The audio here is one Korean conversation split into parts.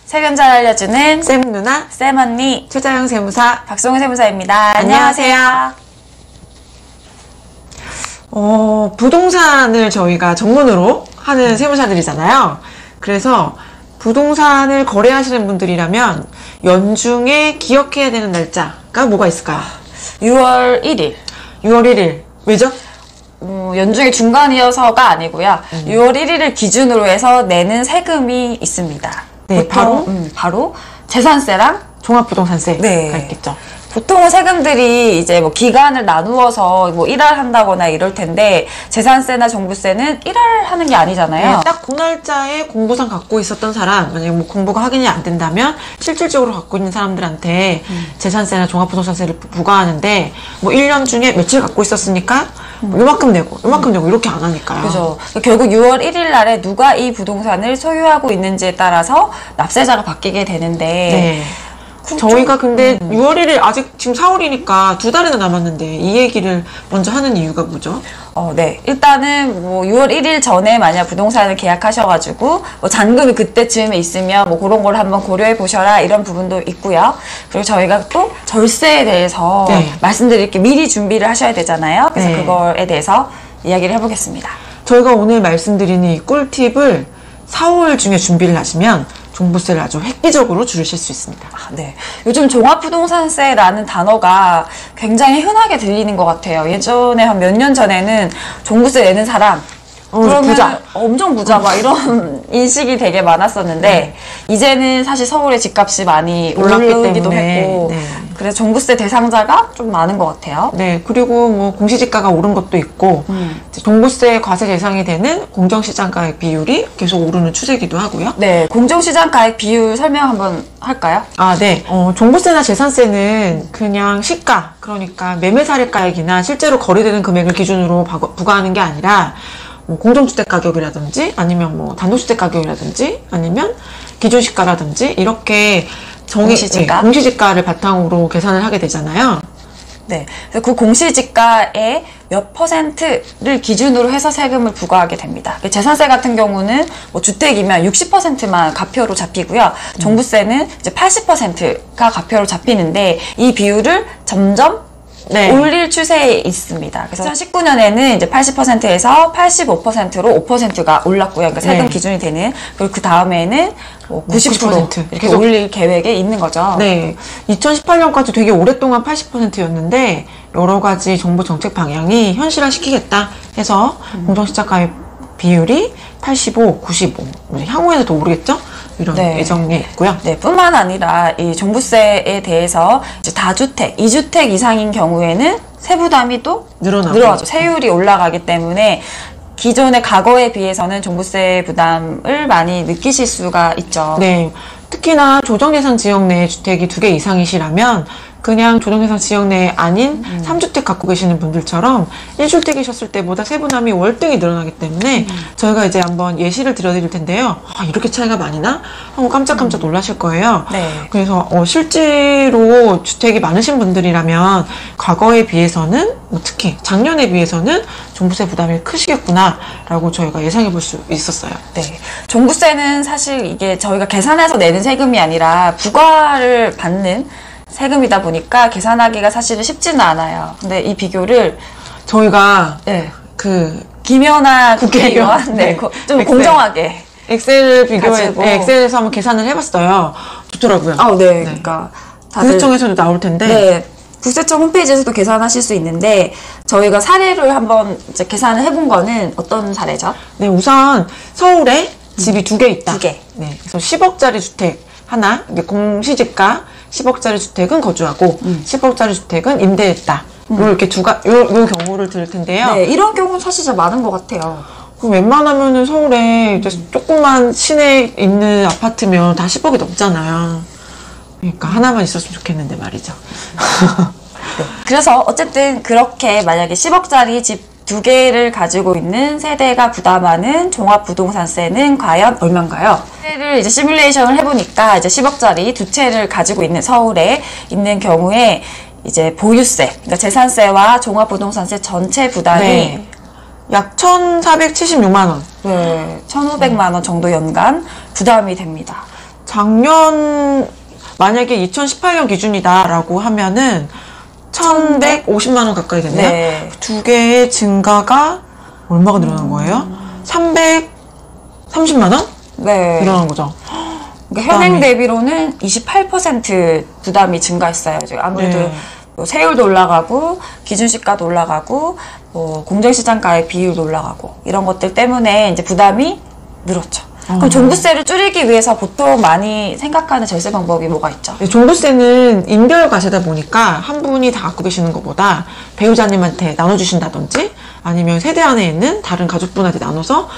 세금 잘 알려주는 쌤 누나, 쌤 언니, 최자영 세무사, 박송은 세무사입니다. 안녕하세요. 부동산을 저희가 전문으로 하는 세무사들이잖아요. 그래서 부동산을 거래하시는 분들이라면 연중에 기억해야 되는 날짜가 뭐가 있을까요? 6월 1일. 6월 1일. 왜죠? 연중의 중간이어서가 아니고요. 6월 1일을 기준으로 해서 내는 세금이 있습니다. 네, 바로 재산세랑 종합부동산세가 네. 있겠죠. 보통은 세금들이 이제 뭐 기간을 나누어서 뭐 일할한다거나 이럴 텐데 재산세나 종부세는 일할하는 게 아니잖아요. 네, 딱 그 날짜에 공부상 갖고 있었던 사람, 만약에 뭐 공부가 확인이 안 된다면 실질적으로 갖고 있는 사람들한테 재산세나 종합부동산세를 부과하는데 뭐 1년 중에 며칠 갖고 있었으니까 뭐 요만큼 내고 이렇게 안 하니까요. 그죠. 결국 6월 1일 날에 누가 이 부동산을 소유하고 있는지에 따라서 납세자가 바뀌게 되는데 네. 저희가 근데 6월 1일 아직 지금 4월이니까 2달이나 남았는데 이 얘기를 먼저 하는 이유가 뭐죠? 네. 일단은 뭐 6월 1일 전에 만약 부동산을 계약하셔가지고 뭐 잔금이 그때쯤에 있으면 뭐 그런 걸 한번 고려해 보셔라 이런 부분도 있고요. 그리고 저희가 또 절세에 대해서 네. 말씀드릴 게 미리 준비를 하셔야 되잖아요. 그래서 네. 그거에 대해서 이야기를 해보겠습니다. 저희가 오늘 말씀드리는 이 꿀팁을 4월 중에 준비를 하시면 종부세를 아주 획기적으로 줄이실 수 있습니다. 네. 요즘 종합부동산세라는 단어가 굉장히 흔하게 들리는 것 같아요. 예전에 한 몇 년 전에는 종부세 내는 사람, 그러면 부자. 엄청 부자 막 이런 인식이 되게 많았었는데 이제는 사실 서울의 집값이 많이 올라가기도 했고 네. 그래서 종부세 대상자가 좀 많은 것 같아요. 네, 그리고 뭐 공시지가가 오른 것도 있고 이제 종부세 과세 대상이 되는 공정시장가액 비율이 계속 오르는 추세이기도 하고요. 네, 공정시장가액 비율 설명 한번 할까요? 네. 종부세나 재산세는 그냥 시가, 그러니까 매매사례가액이나 실제로 거래되는 금액을 기준으로 부과하는 게 아니라 뭐 공정주택 가격이라든지 아니면 뭐 단독주택 가격이라든지 아니면 기준시가라든지 이렇게 공시지가를 바탕으로 계산을 하게 되잖아요. 네. 그래서 그 공시지가의 몇 %를 기준으로 해서 세금을 부과하게 됩니다. 재산세 같은 경우는 뭐 주택이면 60%만 가표로 잡히고요. 종부세는 이제 80%가 가표로 잡히는데 이 비율을 점점 올릴 추세에 있습니다. 그래서 2019년에는 이제 80%에서 85%로 5%가 올랐고요. 그러니까 세금 기준이 되는. 그리고 그 다음에는 뭐 90% 이렇게 올릴 계획에 있는 거죠. 네. 2018년까지 되게 오랫동안 80%였는데 여러 가지 정부 정책 방향이 현실화시키겠다 해서 공정시장가액 비율이 85, 95. 향후에는 더 오르겠죠? 이런 예정이 있고요. 네, 뿐만 아니라 이 종부세에 대해서 이제 다주택, 2주택 이상인 경우에는 세부담이 또 늘어나죠. 세율이 올라가기 때문에 기존의 과거에 비해서는 종부세 부담을 많이 느끼실 수가 있죠. 네. 특히나 조정예산 지역 내 주택이 2개 이상이시라면 그냥 조정예산 지역 내에 아닌 3주택 갖고 계시는 분들처럼 1주택이셨을 때보다 세부담이 월등히 늘어나기 때문에 저희가 이제 한번 예시를 들어드릴 텐데요. 이렇게 차이가 많이 나? 하고 깜짝깜짝 놀라실 거예요. 네. 그래서 실제로 주택이 많으신 분들이라면 과거에 비해서는 특히 작년에 비해서는 종부세 부담이 크시겠구나 라고 저희가 예상해 볼 수 있었어요. 네. 종부세는 사실 이게 저희가 계산해서 내는 세금이 아니라 부과를 받는 세금이다 보니까 계산하기가 사실은 쉽지는 않아요. 근데 이 비교를 저희가 김연아 국회의원 좀 엑셀. 공정하게 엑셀을 엑셀에서 한번 계산을 해봤어요. 좋더라고요. 네. 그러니까 국세청에서도 나올 텐데. 네. 국세청 홈페이지에서도 계산하실 수 있는데 저희가 사례를 한번 이제 계산을 해본 거는 어떤 사례죠? 네, 우선 서울에 집이 2개 있다. 2개. 네, 그래서 10억짜리 주택 하나, 공시지가 10억짜리 주택은 거주하고 10억짜리 주택은 임대했다. 이렇게 요 경우를 들 텐데요. 네, 이런 경우는 사실 진짜 많은 것 같아요. 그럼 웬만하면은 서울에 이제 조금만 시내에 있는 아파트면 다 10억이 넘잖아요. 그러니까 하나만 있었으면 좋겠는데 말이죠. 네. 그래서 어쨌든 그렇게 만약에 10억짜리 집 2개를 가지고 있는 세대가 부담하는 종합부동산세는 과연 얼마인가요? 세를 이제 시뮬레이션을 해보니까 이제 10억짜리 2채를 가지고 있는 서울에 있는 경우에 이제 보유세, 그러니까 재산세와 종합부동산세 전체 부담이 약 1,476만 원. 네, 1,500만 원 정도 연간 부담이 됩니다. 작년 만약에 2018년 기준이다라고 하면은 1,150만 원 가까이 됐네요. 네. 두 개의 증가가 얼마가 늘어난 거예요? 330만 원? 네. 늘어난 거죠. 그러니까 현행 대비로는 28% 부담이 증가했어요. 지금 아무래도 네. 뭐 세율도 올라가고 기준시가도 올라가고 뭐 공정시장가의 비율도 올라가고 이런 것들 때문에 이제 부담이 늘었죠. 그럼 종부세를 줄이기 위해서 보통 많이 생각하는 절세 방법이 뭐가 있죠? 네, 종부세는 인별 과세다 보니까 한 분이 다 갖고 계시는 것보다 배우자님한테 나눠주신다든지 아니면 세대 안에 있는 다른 가족분한테 나눠서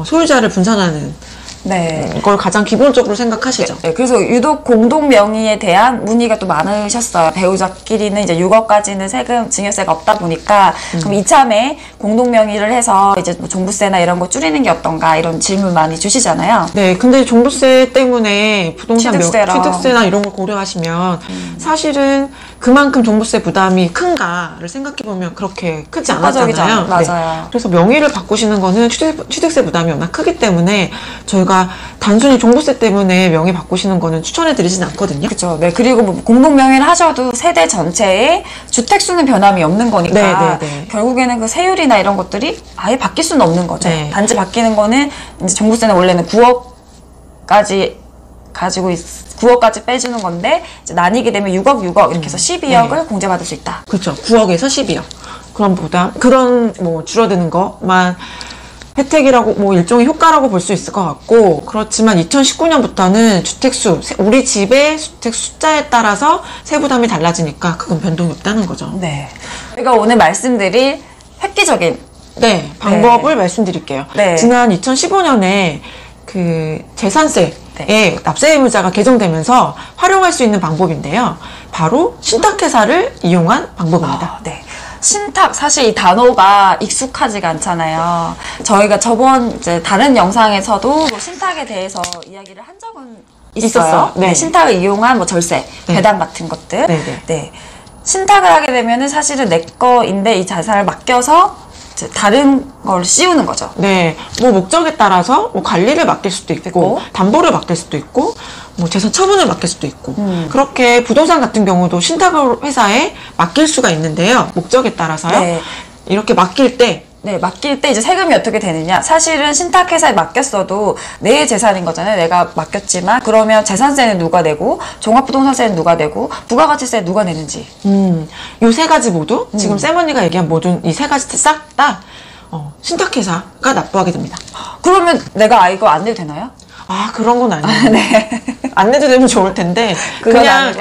소유자를 분산하는 네. 걸 가장 기본적으로 생각하시죠. 네, 그래서 유독 공동 명의에 대한 문의가 또 많으셨어요. 배우자끼리는 이제 6억까지는 세금, 증여세가 없다 보니까 그럼 이참에 공동 명의를 해서 이제 뭐 종부세나 이런 거 줄이는 게 어떤가 이런 질문 많이 주시잖아요. 네, 근데 종부세 때문에 부동산 취득세나 이런 걸 고려하시면 사실은 그만큼 종부세 부담이 큰가를 생각해보면 그렇게 크지 않았잖아요. 맞아요. 네. 그래서 명의를 바꾸시는 거는 취득세 부담이 워낙 크기 때문에 저희가 단순히 종부세 때문에 명의 바꾸시는 거는 추천해드리진 않거든요. 그렇죠. 네. 그리고 뭐 공동 명의를 하셔도 세대 전체의 주택 수는 변함이 없는 거니까 결국에는 그 세율이나 이런 것들이 아예 바뀔 수는 없는 거죠. 네. 단지 바뀌는 거는 이제 종부세는 원래는 9억까지 가지고 9억까지 빼주는 건데 이제 나뉘게 되면 6억 이렇게 해서 12억을 공제받을 수 있다. 그렇죠. 9억에서 12억. 그런 뭐 줄어드는 것만 혜택이라고 뭐 일종의 효과라고 볼 수 있을 것 같고 그렇지만 2019년부터는 주택수 우리 집의 주택 숫자에 따라서 세부담이 달라지니까 그건 변동이 없다는 거죠. 네. 저희가 오늘 말씀드릴 획기적인 방법을 말씀드릴게요. 네. 지난 2015년에 그 재산세에 납세 의무자가 개정되면서 활용할 수 있는 방법인데요. 바로 신탁회사를 이용한 방법입니다. 네. 신탁, 사실 이 단어가 익숙하지가 않잖아요. 저희가 저번 이제 다른 영상에서도 뭐 신탁에 대해서 이야기를 한 적은 있어요. 네. 신탁을 이용한 뭐 절세, 배당 같은 것들. 네. 신탁을 하게 되면은 사실은 내 거인데 이 자산을 맡겨서 다른 걸 씌우는 거죠. 네. 뭐 목적에 따라서 뭐 관리를 맡길 수도 있고 담보를 맡길 수도 있고 뭐 재산 처분을 맡길 수도 있고 그렇게 부동산 같은 경우도 신탁 회사에 맡길 수가 있는데요. 목적에 따라서요. 네. 이렇게 맡길 때 맡길 때 이제 세금이 어떻게 되느냐. 사실은 신탁회사에 맡겼어도 내 재산인 거잖아요. 내가 맡겼지만 그러면 재산세는 누가 내고 종합부동산세는 누가 내고 부가가치세 누가 내는지. 요 세 가지 모두 지금 쌤언니가 얘기한 모든 이 세 가지 싹 다 신탁회사가 납부하게 됩니다. 그러면 내가 이거 안 내도 되나요? 그런 건 아니에요. 안 내도 되면 좋을 텐데 그냥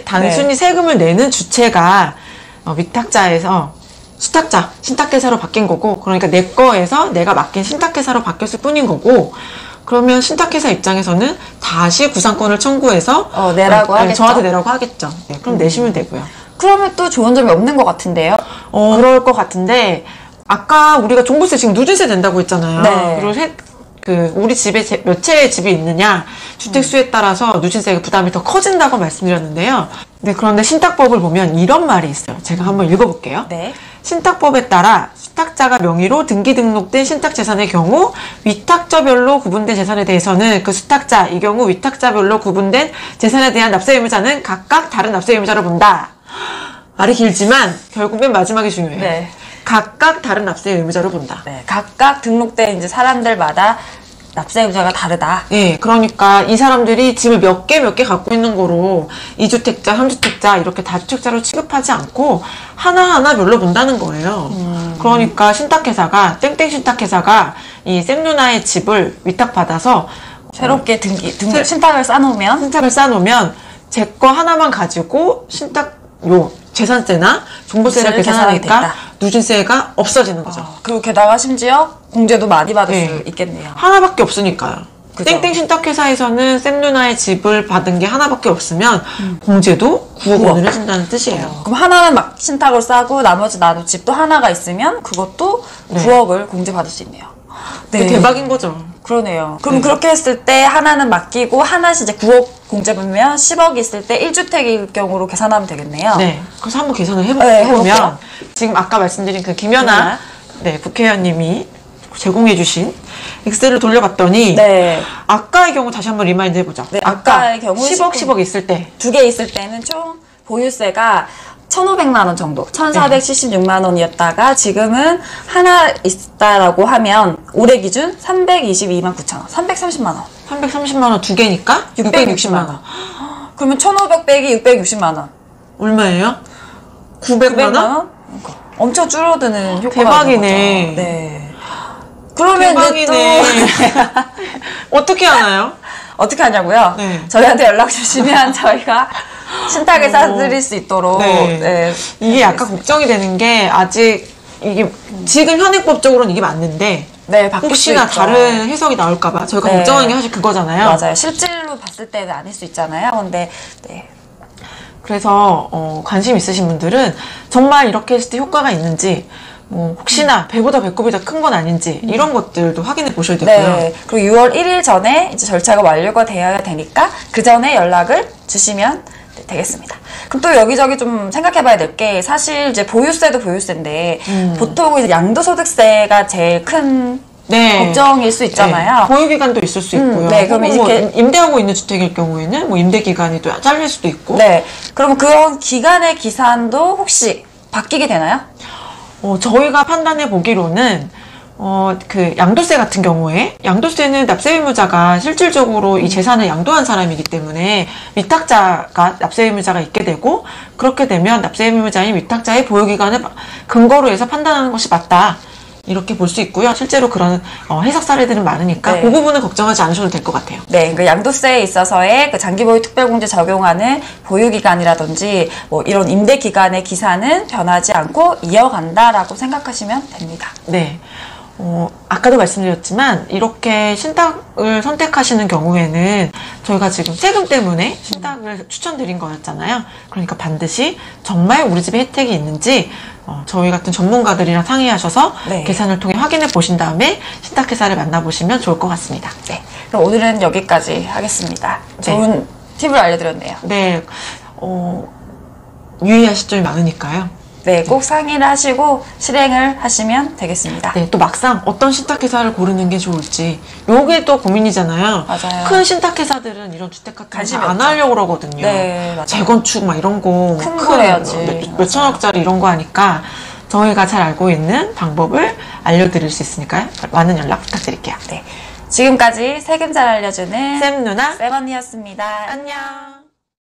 단순히 세금을 내는 주체가 위탁자에서 신탁회사로 바뀐 거고 그러니까 내 거에서 내가 맡긴 신탁회사로 바뀌었을 뿐인 거고 그러면 신탁회사 입장에서는 다시 구상권을 청구해서 내라고 하겠죠. 저한테 내라고 하겠죠. 그럼 내시면 되고요. 그러면 또 좋은 점이 없는 것 같은데요? 그럴 것 같은데 아까 우리가 종부세 지금 누진세 된다고 했잖아요. 그리고 우리 집에 몇 채의 집이 있느냐 주택수에 따라서 누진세가 부담이 더 커진다고 말씀드렸는데요. 그런데 신탁법을 보면 이런 말이 있어요. 제가 한번 읽어볼게요. 신탁법에 따라 신탁자가 명의로 등기 등록된 신탁재산의 경우 위탁자별로 구분된 재산에 대해서는 그 수탁자, 이 경우 위탁자별로 구분된 재산에 대한 납세 의무자는 각각 다른 납세 의무자로 본다. 말이 길지만 결국 맨 마지막이 중요해요. 각각 다른 납세 의무자로 본다. 각각 등록된 이제 사람들마다 납세 의무자가 다르다. 그러니까 이 사람들이 집을 몇 개 갖고 있는 거로 2주택자, 3주택자 이렇게 다주택자로 취급하지 않고 하나하나별로 본다는 거예요. 그러니까 신탁회사가 땡땡 신탁회사가 이 쌤누나의 집을 위탁받아서 새롭게 신탁을 쌓아놓으면 제 거 하나만 가지고 재산세나 종부세를 계산하니까 누진세가 없어지는 거죠. 그리고 게다가 심지어 공제도 많이 받을 수 있겠네요. 하나밖에 없으니까요. 땡땡 신탁회사에서는 쌤누나의 집을 받은 게 하나밖에 없으면 공제도 9억 원을 해준다는 뜻이에요. 그럼 하나는 막 신탁을 싸고 나머지 나도 집도 하나가 있으면 그것도 9억을 공제받을 수 있네요. 대박인 거죠. 그러네요. 그럼 그렇게 했을 때 하나는 맡기고 하나씩 이제 9억 공제받으면 10억이 있을 때 1주택일 경우로 계산하면 되겠네요. 그래서 한번 계산을 해보면 지금 아까 말씀드린 그 김연아 국회의원님이 제공해주신 엑셀을 돌려봤더니 네. 아까의 경우 다시 한번 리마인드 해보죠. 네, 아까 아까의 경우 10억 있을 때 2개 있을 때는 총 보유세가 1,500만 원 정도, 1,476만 원이었다가 지금은 하나 있다라고 하면 올해 기준 322만 9천 원, 330만 원. 330만 원 두 개니까 660만 원. 그러면 1,500 빼기 660만 원. 얼마예요? 900만 원? 엄청 줄어드는 효과가 대박이네. 있는 거죠. 네. 그러면 이제 대박이네. 어떻게 하나요? 어떻게 하냐고요? 네. 저희한테 연락 주시면 저희가 신탁을 사드릴 수 있도록. 네. 네. 이게 약간 걱정이 되는 게 아직 이게 지금 현행법적으로는 이게 맞는데 네, 바뀔 혹시나 수 있죠. 다른 해석이 나올까봐 저희가 네. 걱정하는 게 사실 그거잖아요. 맞아요. 실질로 봤을 때는 아닐 수 있잖아요. 근데 네. 그래서 관심 있으신 분들은 정말 이렇게 했을 때 효과가 있는지 혹시나 배보다 배꼽이 더 큰 건 아닌지 이런 것들도 확인해 보셔야 되고요. 네. 그리고 6월 1일 전에 이제 절차가 완료가 되어야 되니까 그 전에 연락을 주시면 되겠습니다. 그럼 또 여기저기 좀 생각해봐야 될 게 사실 이제 보유세도 보유세인데 보통 이제 양도소득세가 제일 큰 네. 걱정일 수 있잖아요. 네. 보유기간도 있을 수 있고요. 네, 그럼 혹은 이렇게- 뭐 임대하고 있는 주택일 경우에는 뭐 임대기간이 또 잘릴 수도 있고. 네. 그러면 그런 기간의 기산도 혹시 바뀌게 되나요? 저희가 판단해 보기로는 그 양도세 같은 경우에 양도세는 납세 의무자가 실질적으로 이 재산을 양도한 사람이기 때문에 위탁자가 납세 의무자가 있게 되고 그렇게 되면 납세 의무자인 위탁자의 보유기간을 근거로 해서 판단하는 것이 맞다. 이렇게 볼 수 있고요. 실제로 그런 해석 사례들은 많으니까 네. 그 부분은 걱정하지 않으셔도 될 것 같아요. 네, 그 양도세에 있어서의 그 장기보유 특별공제 적용하는 보유기간이라든지 뭐 이런 임대기간의 기산은 변하지 않고 이어간다라고 생각하시면 됩니다. 네. 아까도 말씀드렸지만 이렇게 신탁을 선택하시는 경우에는 저희가 지금 세금 때문에 신탁을 추천드린 거였잖아요. 그러니까 반드시 정말 우리 집에 혜택이 있는지 저희 같은 전문가들이랑 상의하셔서 네. 계산을 통해 확인해 보신 다음에 신탁회사를 만나보시면 좋을 것 같습니다. 네, 그럼 오늘은 여기까지 하겠습니다. 좋은 팁을 알려드렸네요. 네. 유의하실 점이 많으니까요. 네, 꼭 상의를 하시고 실행을 하시면 되겠습니다. 네, 또 막상 어떤 신탁회사를 고르는 게 좋을지 요게 또 고민이잖아요. 맞아요. 큰 신탁회사들은 이런 주택 같은 관심이 거 안 없죠. 하려고 그러거든요. 네, 맞아요. 재건축 막 이런 거 큰거 해야지. 몇 천억짜리 이런 거 하니까 저희가 잘 알고 있는 방법을 알려드릴 수 있으니까요. 많은 연락 부탁드릴게요. 네, 지금까지 세금 잘 알려주는 쌤 누나 쌤 언니였습니다. 안녕.